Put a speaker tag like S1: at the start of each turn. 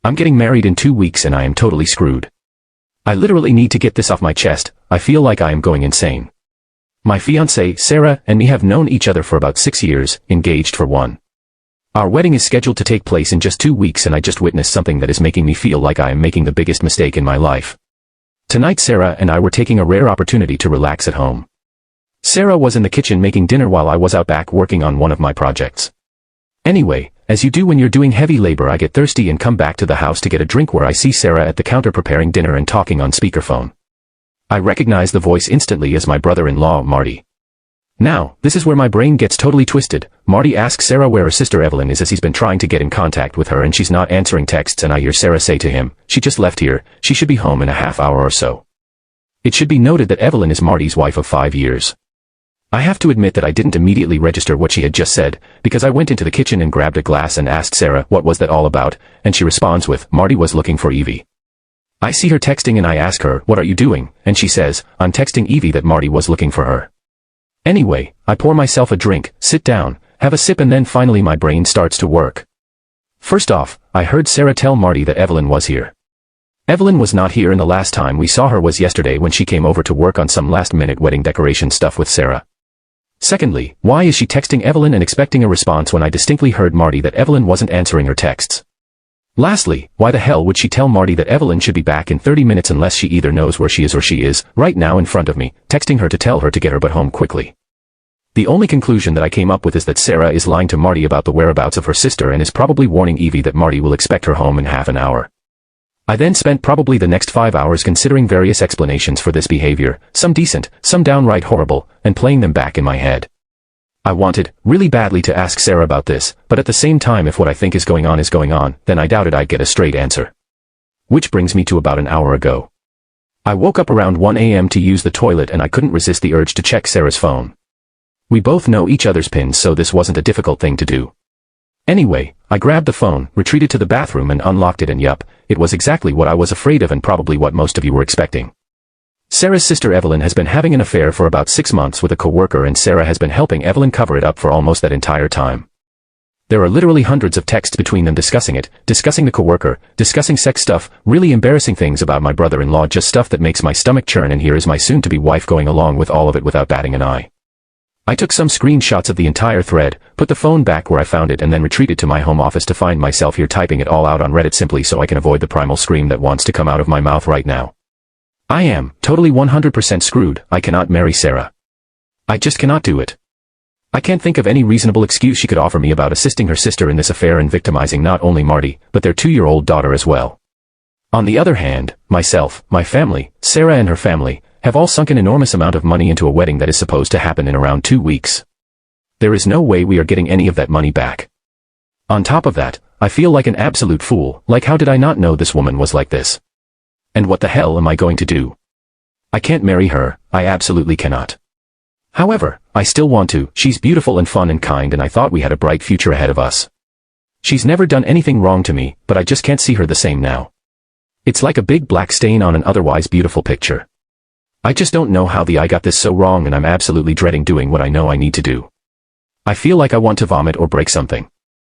S1: I'm getting married in 2 weeks and I am totally screwed. I literally need to get this off my chest. I feel like I am going insane. My fiancée, Sarah, and me have known each other for about 6 years, engaged for 1. Our wedding is scheduled to take place in just 2 weeks and I just witnessed something that is making me feel like I am making the biggest mistake in my life. Tonight Sarah and I were taking a rare opportunity to relax at home. Sarah was in the kitchen making dinner while I was out back working on one of my projects. Anyway, as you do when you're doing heavy labor, I get thirsty and come back to the house to get a drink where I see Sarah at the counter preparing dinner and talking on speakerphone. I recognize the voice instantly as my brother-in-law, Marty. Now, this is where my brain gets totally twisted. Marty asks Sarah where her sister Evelyn is as he's been trying to get in contact with her and she's not answering texts, and I hear Sarah say to him, "She just left here, she should be home in a half hour or so." It should be noted that Evelyn is Marty's wife of 5 years. I have to admit that I didn't immediately register what she had just said, because I went into the kitchen and grabbed a glass and asked Sarah what was that all about, and she responds with, "Marty was looking for Evie." I see her texting and I ask her, "What are you doing?" And she says, "I'm texting Evie that Marty was looking for her." Anyway, I pour myself a drink, sit down, have a sip, and then finally my brain starts to work. First off, I heard Sarah tell Marty that Evelyn was here. Evelyn was not here, and the last time we saw her was yesterday when she came over to work on some last-minute wedding decoration stuff with Sarah. Secondly, why is she texting Evelyn and expecting a response when I distinctly heard Marty that Evelyn wasn't answering her texts? Lastly, why the hell would she tell Marty that Evelyn should be back in 30 minutes unless she either knows where she is or she is, right now in front of me, texting her to tell her to get her butt home quickly? The only conclusion that I came up with is that Sarah is lying to Marty about the whereabouts of her sister and is probably warning Evie that Marty will expect her home in half an hour. I then spent probably the next 5 hours considering various explanations for this behavior, some decent, some downright horrible, and playing them back in my head. I wanted, really badly, to ask Sarah about this, but at the same time, if what I think is going on, then I doubted I'd get a straight answer. Which brings me to about an hour ago. I woke up around 1 a.m. to use the toilet and I couldn't resist the urge to check Sarah's phone. We both know each other's pins, so this wasn't a difficult thing to do. Anyway, I grabbed the phone, retreated to the bathroom and unlocked it, and yup, it was exactly what I was afraid of and probably what most of you were expecting. Sarah's sister Evelyn has been having an affair for about 6 months with a coworker, and Sarah has been helping Evelyn cover it up for almost that entire time. There are literally hundreds of texts between them discussing it, discussing the coworker, discussing sex stuff, really embarrassing things about my brother-in-law, just stuff that makes my stomach churn, and here is my soon-to-be wife going along with all of it without batting an eye. I took some screenshots of the entire thread, put the phone back where I found it, and then retreated to my home office to find myself here typing it all out on Reddit simply so I can avoid the primal scream that wants to come out of my mouth right now. I am totally 100% screwed. I cannot marry Sarah. I just cannot do it. I can't think of any reasonable excuse she could offer me about assisting her sister in this affair and victimizing not only Marty, but their 2-year-old daughter as well. On the other hand, myself, my family, Sarah and her family, have all sunk an enormous amount of money into a wedding that is supposed to happen in around 2 weeks. There is no way we are getting any of that money back. On top of that, I feel like an absolute fool. Like, how did I not know this woman was like this? And what the hell am I going to do? I can't marry her, I absolutely cannot. However, I still want to. She's beautiful and fun and kind, and I thought we had a bright future ahead of us. She's never done anything wrong to me, but I just can't see her the same now. It's like a big black stain on an otherwise beautiful picture. I just don't know how I got this so wrong, and I'm absolutely dreading doing what I know I need to do. I feel like I want to vomit or break something.